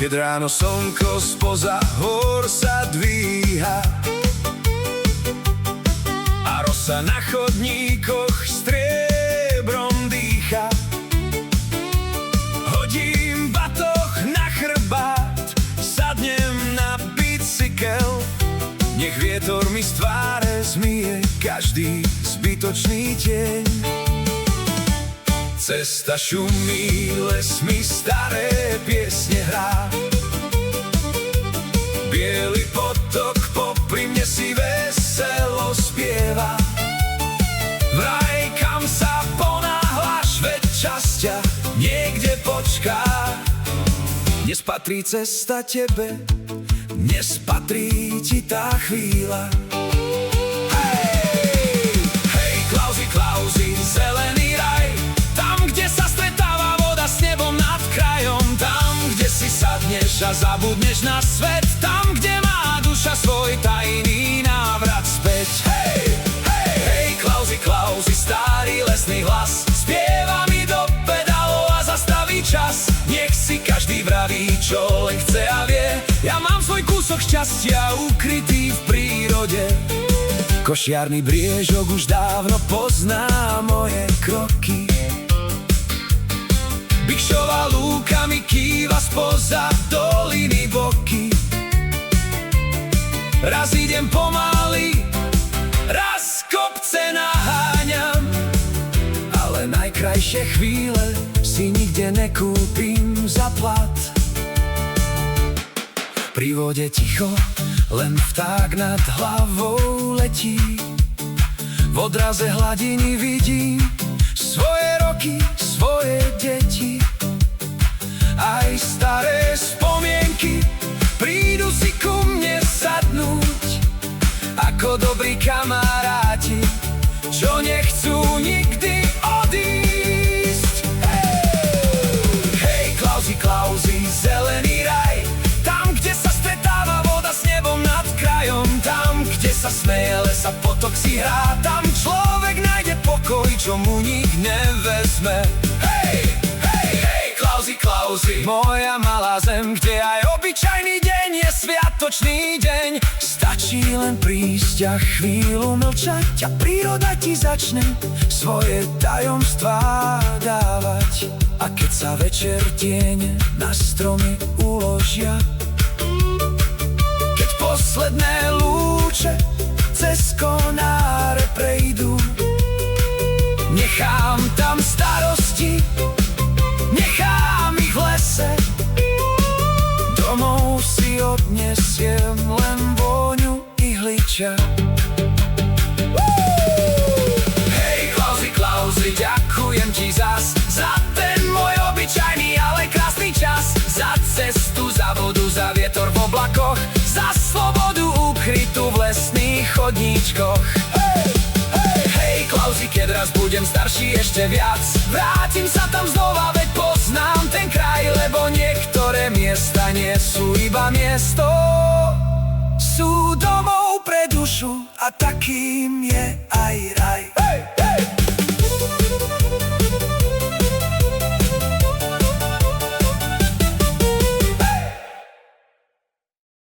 Keď ráno slnko spoza hôr sa dvíha a rosa na chodníkoch striebrom dýcha. Hodím batoh na chrbát, sadnem na bicykel, nech vietor mi z tváre zmije každý zbytočný deň. Cesta šumí, les mi staré piesne hrá, biely potok popri mne si veselo spieva. Vraj kam sa ponáhľaš, veď čas ťa niekde počká. Dnes patrí cesta tebe, dnes patrí ti tá chvíľa. Hej, Klausi, Klausi, zelený raj, tam, kde sa stretáva voda s nebom nad krajom, tam, kde si sadneš a zabudneš na svet, tam, kde má duša svoj tajný návrat späť. Hej, hej, hej, Klausi, Klausi, starý lesný hlas spieva mi do pedálov a zastaví čas. Nech si každý vraví, čo len chce a vie, ja mám svoj kúsok šťastia ukrytý v prírode. Košiarny briežok už dávno pozná moje kroky, Bikšová lúka mi kýva spoza doliny boky. Raz idem pomaly, raz kopce naháňam, ale najkrajšie chvíle si nikde nekúpim za plat. Pri vode ticho, len vták nad hlavou letí, v odraze hladiny vidím svoje roky, svoje deti. Aj staré spomienky prídu si ku mne sadnúť, ako dobrí kamaráti, čo nechcú nikdy odísť. Hej, Klausi, Klausi, zelený raj, tam, kde sa stretáva voda s nebom nad krajom, tam, kde sa smeje les a potok si hrá, tam človek nájde pokoj, čo mu nik nevezme. Hej, hej, hej, Klausi, Klausi, moja malá zem, kde aj obyčajný deň je sviatočný deň. Stačí len prísť a chvíľu mlčať a príroda ti začne svoje tajomstvá dávať. A keď sa večer tiene na stromy uložia, keď posledné lúče cez konáre prejdú, nechám tam starosti, nechám ich v lese, domov si odnesiem len vôňu ihliča. Hej, Klausi, Klausi, ďakujem ti zas za ten môj obyčajný, ale krásny čas, za cestu, za vodu, za vietor v oblakoch, za slobodu ukrytú v lesných chodníčkoch. Hej, hej, hej, Klausi, keď raz budem starší ešte viac, vrátim sa tam znova, veď poznám ten kraj, lebo niektoré miesta nie sú iba miesto, sú domov pre dušu a takým je aj raj.